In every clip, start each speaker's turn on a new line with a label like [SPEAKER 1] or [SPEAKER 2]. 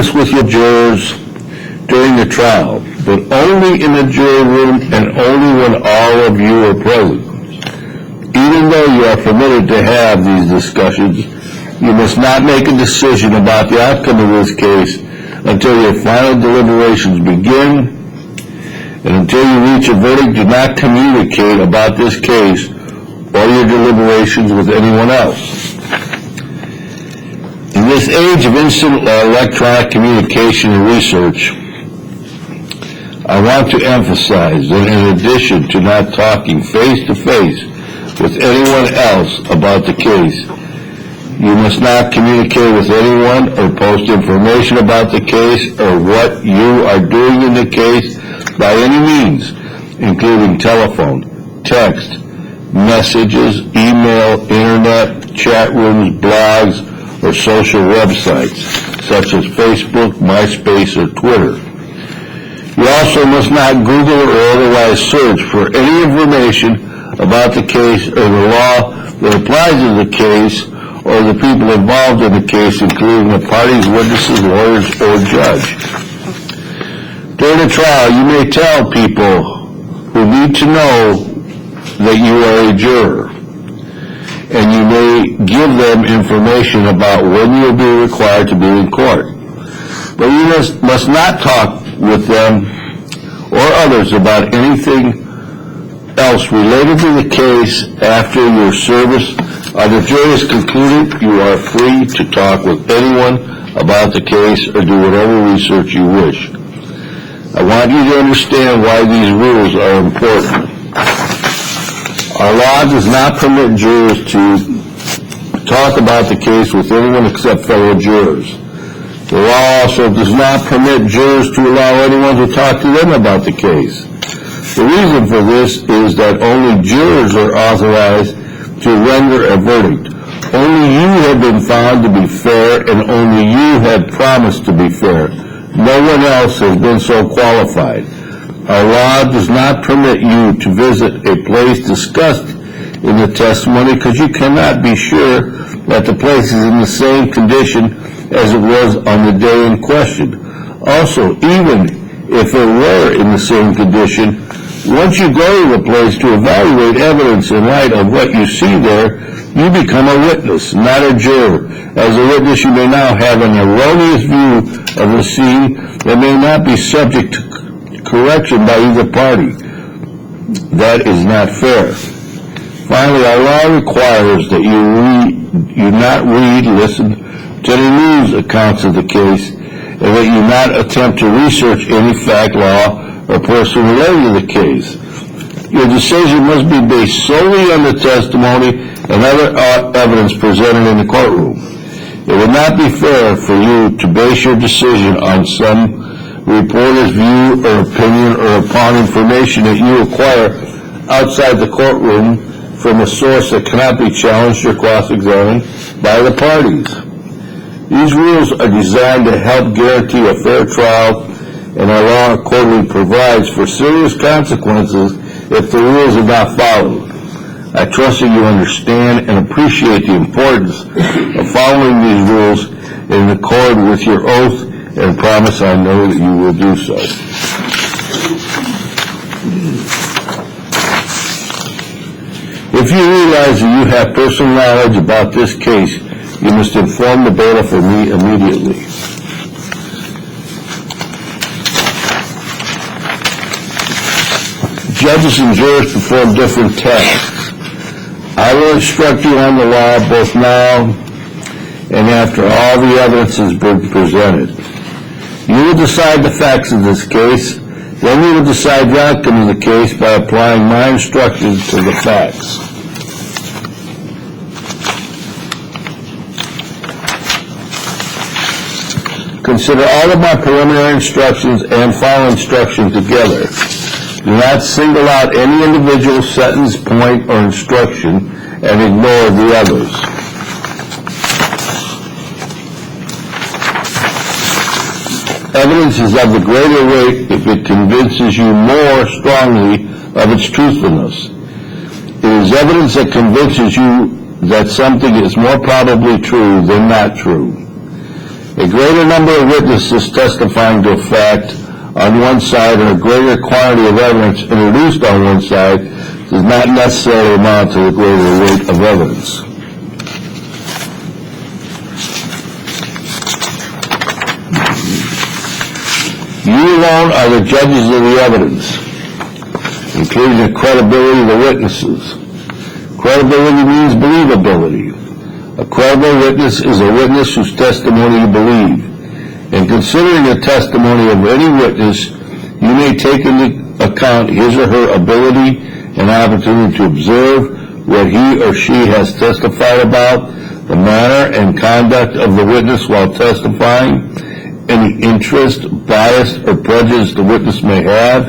[SPEAKER 1] this with your jurors during the trial, but only in the jury room and only when all of you are present. Even though you are permitted to have these discussions, you must not make a decision about the outcome of this case until your final deliberations begin, and until you reach a verdict. Do not communicate about this case or your deliberations with anyone else. In this age of instant electronic communication and research, I want to emphasize that in addition to not talking face-to-face with anyone else about the case, you must not communicate with anyone or post information about the case or what you are doing in the case by any means, including telephone, text, messages, email, internet, chat rooms, blogs, or social websites, such as Facebook, MySpace, or Twitter. You also must not Google or otherwise search for any information about the case or the law that applies to the case or the people involved in the case, including the parties, witnesses, lawyers, or judge. During the trial, you may tell people who need to know that you are a juror, and you may give them information about when you'll be required to be in court. But you must not talk with them or others about anything else related to the case after your service. The jury is concluded. You are free to talk with anyone about the case or do whatever research you wish. I want you to understand why these rules are important. Our law does not permit jurors to talk about the case with anyone except fellow jurors. The law also does not permit jurors to allow anyone to talk to them about the case. The reason for this is that only jurors are authorized to render a verdict. Only you have been found to be fair, and only you had promised to be fair. No one else has been so qualified. Our law does not permit you to visit a place discussed in the testimony because you cannot be sure that the place is in the same condition as it was on the day in question. Also, even if it were in the same condition, once you go to the place to evaluate evidence in light of what you see there, you become a witness, not a juror. As a witness, you may now have an erroneous view of the scene that may not be subject to correction by either party. That is not fair. Finally, our law requires that you not read, listen to any news accounts of the case, and that you not attempt to research any fact, law, or person related to the case. Your decision must be based solely on the testimony and other evidence presented in the courtroom. It would not be fair for you to base your decision on some reporter's view or opinion or upon information that you acquire outside the courtroom from a source that cannot be challenged or cross-examined by the parties. These rules are designed to help guarantee a fair trial, and our law accordingly provides for serious consequences if the rules are not followed. I trust that you understand and appreciate the importance of following these rules in accord with your oath and promise. I know that you will do so. If you realize that you have personal knowledge about this case, you must inform the bailiff or me immediately. Judges and jurors perform different tasks. I will instruct you on the law both now and after all the evidence has been presented. You will decide the facts of this case, then you will decide the outcome of the case by applying my instructions to the facts. Consider all of my preliminary instructions and final instructions together. Do not single out any individual sentence, point, or instruction and ignore the others. Evidence is of the greater weight if it convinces you more strongly of its truthfulness. It is evidence that convinces you that something is more probably true than not true. A greater number of witnesses testifying to a fact on one side and a greater quantity of evidence introduced on one side does not necessarily amount to a greater weight of evidence. You alone are the judges of the evidence, including the credibility of the witnesses. Credibility means believability. A credible witness is a witness whose testimony you believe. In considering the testimony of any witness, you may take into account his or her ability and opportunity to observe what he or she has testified about, the manner and conduct of the witness while testifying, any interest, bias, or prejudice the witness may have,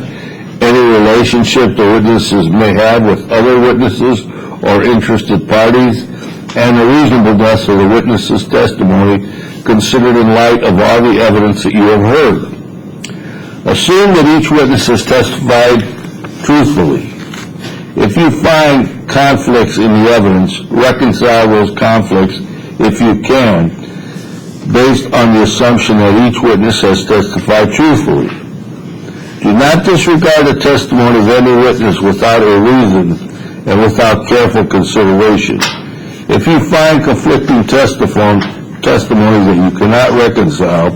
[SPEAKER 1] any relationship the witnesses may have with other witnesses or interested parties, and the reasonableness of the witness's testimony considered in light of all the evidence that you have heard. Assume that each witness has testified truthfully. If you find conflicts in the evidence, reconcile those conflicts if you can, based on the assumption that each witness has testified truthfully. Do not disregard the testimony of any witness without a reason and without careful consideration. If you find conflicting testimony that you cannot reconcile,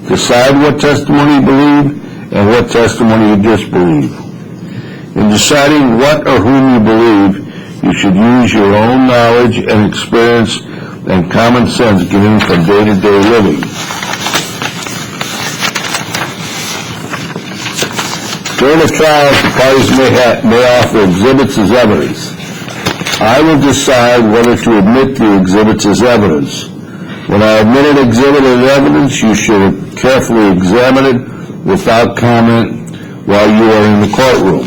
[SPEAKER 1] decide what testimony you believe and what testimony you disbelieve. In deciding what or whom you believe, you should use your own knowledge and experience and common sense gained from day-to-day living. During the trial, the parties may offer exhibits as evidence. I will decide whether to admit the exhibits as evidence. When I admit an exhibit as evidence, you should carefully examine it without comment while you are in the courtroom.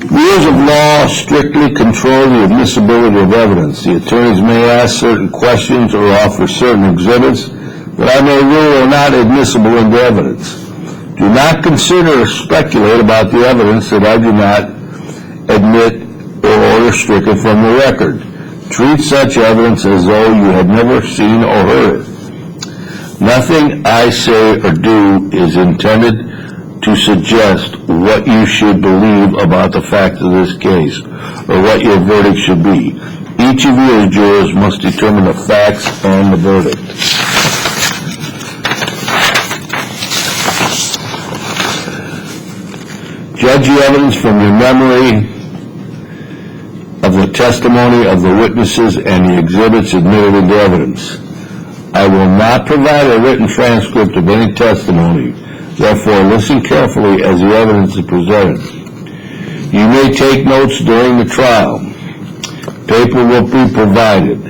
[SPEAKER 1] Rules of law strictly control the admissibility of evidence. The attorneys may ask certain questions or offer certain exhibits that I may rule are not admissible into evidence. Do not consider or speculate about the evidence that I do not admit or order stricken from the record. Treat such evidence as though you had never seen or heard it. Nothing I say or do is intended to suggest what you should believe about the fact of this case or what your verdict should be. Each of you as jurors must determine the facts and the verdict. Judge the evidence from your memory of the testimony of the witnesses and the exhibits admitted into evidence. I will not provide a written transcript of any testimony. Therefore, listen carefully as the evidence is presented. You may take notes during the trial. Paper will be provided.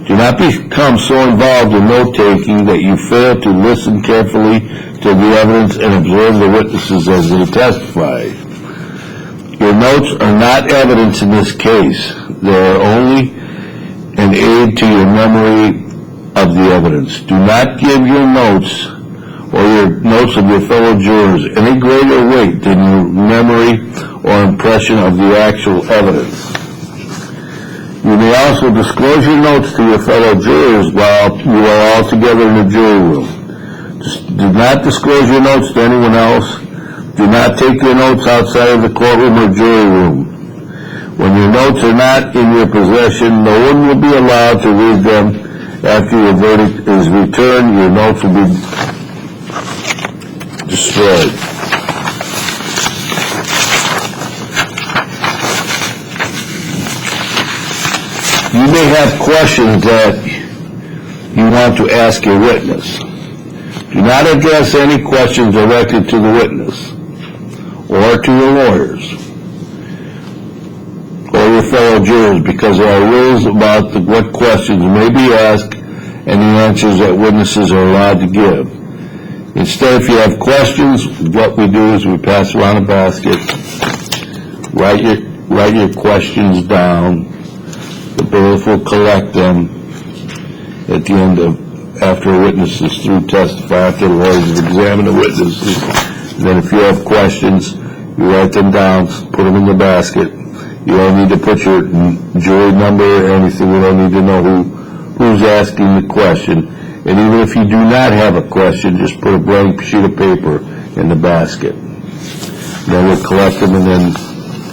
[SPEAKER 1] Do not become so involved in note-taking that you fail to listen carefully to the evidence and observe the witnesses as they testify. Your notes are not evidence in this case. They are only an aid to your memory of the evidence. Do not give your notes or your notes of your fellow jurors any greater weight than your memory or impression of the actual evidence. You may also disclose your notes to your fellow jurors while you are all together in the jury room. Do not disclose your notes to anyone else. Do not take your notes outside of the courtroom or jury room. When your notes are not in your possession, no one will be allowed to read them. After your verdict is returned, your notes will be destroyed. You may have questions that you want to ask your witness. Do not address any questions directed to the witness or to the lawyers or your fellow jurors, because there are rules about what questions may be asked and the answers that witnesses are allowed to give. Instead, if you have questions, what we do is we pass around a basket, write your questions down. The bailiff will collect them at the end of, after a witness is through testifying, after the lawyers have examined the witnesses. And then if you have questions, you write them down, put them in the basket. You don't need to put your jury number or anything. We don't need to know who's asking the question. And even if you do not have a question, just put a blank sheet of paper in the basket. Then we'll collect them, and then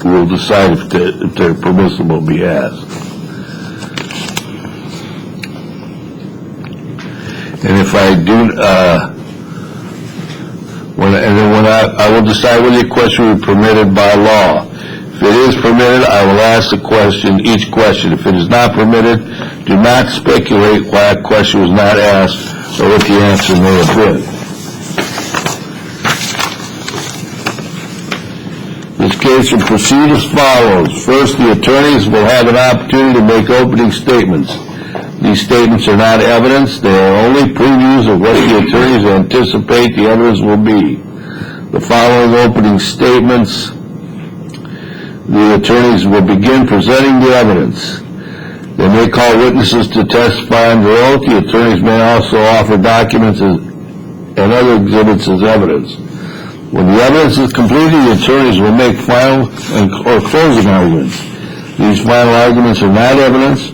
[SPEAKER 1] we'll decide if they're permissible to be asked. And if I do, I will decide whether the question will be permitted by law. If it is permitted, I will ask each question. If it is not permitted, do not speculate why a question was not asked or what the answer may have been. This case will proceed as follows. First, the attorneys will have an opportunity to make opening statements. These statements are not evidence. They are only previews of what the attorneys anticipate the evidence will be. The following opening statements, the attorneys will begin presenting the evidence. They may call witnesses to testify under oath. The attorneys may also offer documents and other exhibits as evidence. When the evidence is completed, the attorneys will make final or closing arguments. These final arguments are not evidence,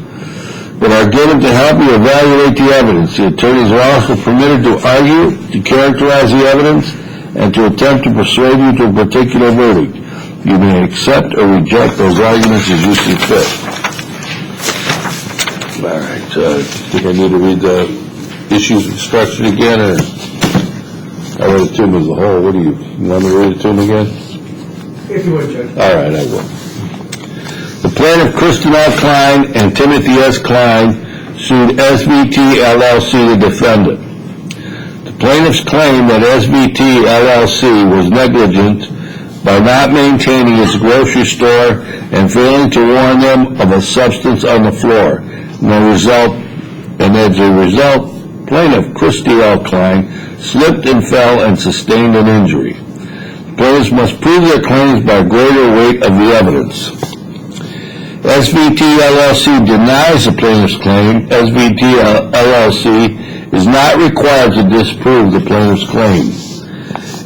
[SPEAKER 1] but are given to help you evaluate the evidence. The attorneys are also permitted to argue, to characterize the evidence, and to attempt to persuade you to a particular verdict. You may accept or reject those arguments as you see fit. All right, I think I need to read the issues instruction again, or I read it to him as a whole. What do you want me to read it to him again?
[SPEAKER 2] If you would, Judge.
[SPEAKER 1] All right, I will. The plaintiff, Kristen L. Klein and Timothy S. Klein, sued SVT LLC, the defendant. The plaintiffs claim that SVT LLC was negligent by not maintaining its grocery store and failing to warn them of a substance on the floor. As a result, plaintiff Christy L. Klein slipped and fell and sustained an injury. Plaintiffs must prove their claims by greater weight of the evidence. SVT LLC denies the plaintiff's claim. SVT LLC is not required to disprove the plaintiff's claim.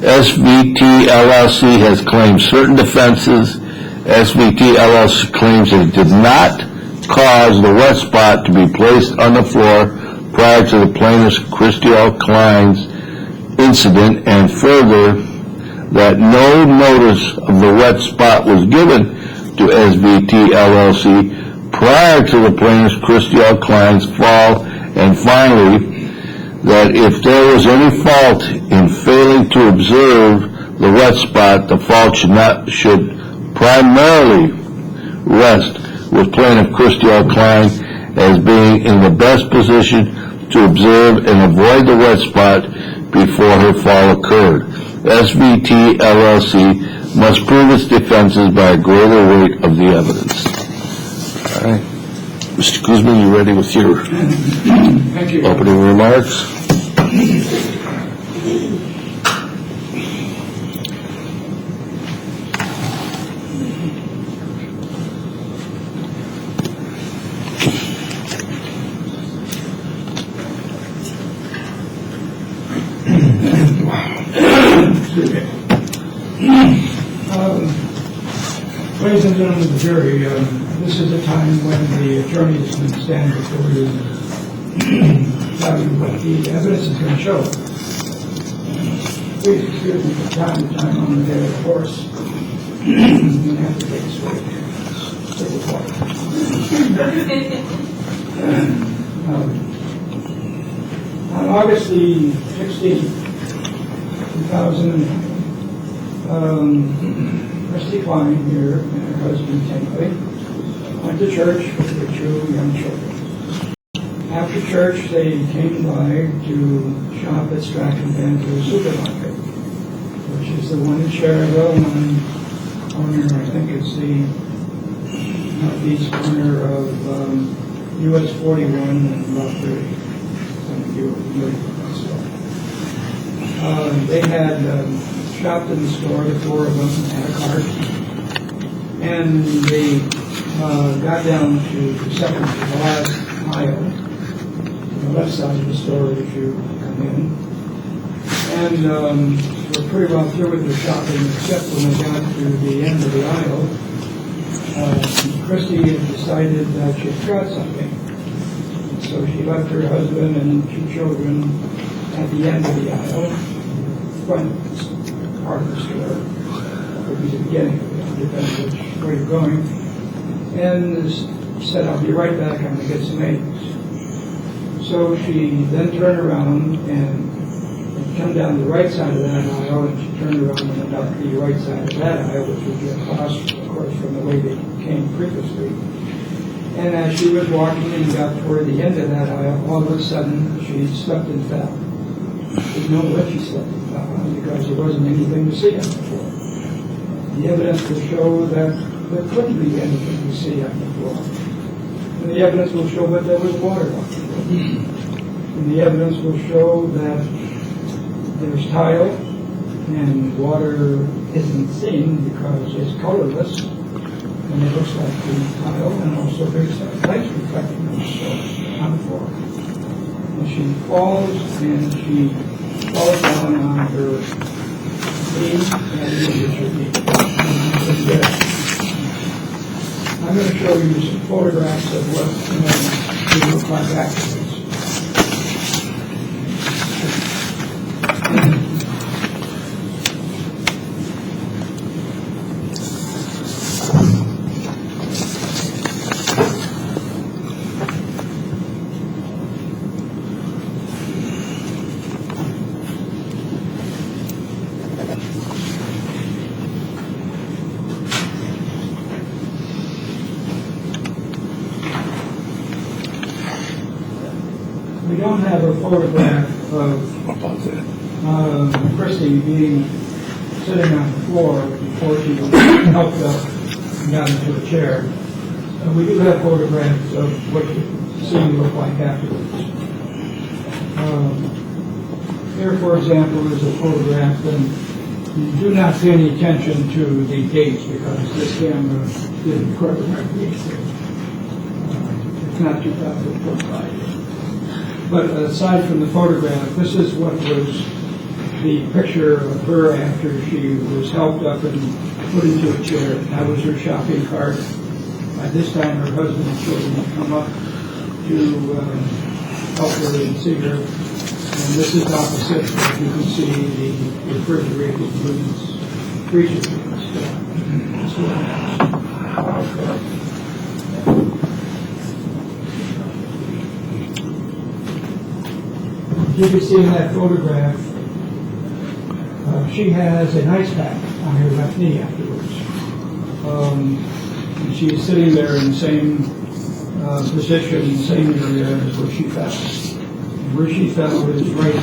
[SPEAKER 1] SVT LLC has claimed certain defenses. SVT LLC claims that it did not cause the wet spot to be placed on the floor prior to the plaintiff's Christy L. Klein's incident, and further, that no notice of the wet spot was given to SVT LLC prior to the plaintiff's Christy L. Klein's fall, and finally, that if there was any fault in failing to observe the wet spot, the fault should primarily rest with plaintiff Christy L. Klein as being in the best position to observe and avoid the wet spot before her fall occurred. SVT LLC must prove its defenses by a greater weight of the evidence. All right. Mr. Kuzma, you ready with your opening remarks?
[SPEAKER 2] Ladies and gentlemen of the jury, this is a time when the attorneys can stand before you and tell you what the evidence is going to show. Please excuse me from time to time on the day of the horse. You have to take a swig. Take a water. On August the 16th, 2009, Christy Klein here and her husband Timothy went to church with their 2 young children. After church, they came by to shop at Stratton Van to a supermarket, which is the one in Cherville, one corner, I think it's the northeast corner of US 41 and Route 30. Some of you are familiar with that store. They had shopped in the store, the 4 of them had a cart, and they got down to the second to the last aisle, on the left side of the store as you come in, and were pretty well through with their shopping, except when they got to the end of the aisle, Christy had decided that she forgot something. So she left her husband and 2 children at the end of the aisle, front part of the store, would be the beginning of it, depending which way you're going, and said, "I'll be right back, I'm going to get some eggs." So she then turned around and come down the right side of that aisle, and she turned around and went up the right side of that aisle, which would be across, of course, from the way they came previously. And as she was walking and got toward the end of that aisle, all of a sudden she slipped and fell. Didn't know what she slipped and fell on because there wasn't anything to see on the floor. The evidence will show that there couldn't be anything to see on the floor. And the evidence will show that there was water on the floor. And the evidence will show that there's tile and water isn't seen because it's colorless. And it looks like the tile, and also there's lights reflecting on the floor. And she falls, and she falls down on her knee, and injures her knee. I'm going to show you some photographs of what they look like afterwards. We don't have a photograph of Christy being sitting on the floor before she helped up and got into a chair. We do have photographs of what the scene looked like afterwards. Here, for example, is a photograph, and you do not pay any attention to the dates because this camera didn't record the right dates. It's not 2025. But aside from the photograph, this is what was the picture of her after she was helped up and put into a chair. That was her shopping cart. By this time, her husband and children had come up to help her and see her. And this is opposite. You can see the refrigerated goods, freezer goods. You can see in that photograph, she has an ice pack on her left knee afterwards. She's sitting there in the same position, the same area as where she fell. And where she fell is right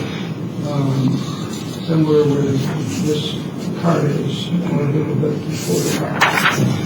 [SPEAKER 2] somewhere where this cart is, or a little bit before the cart.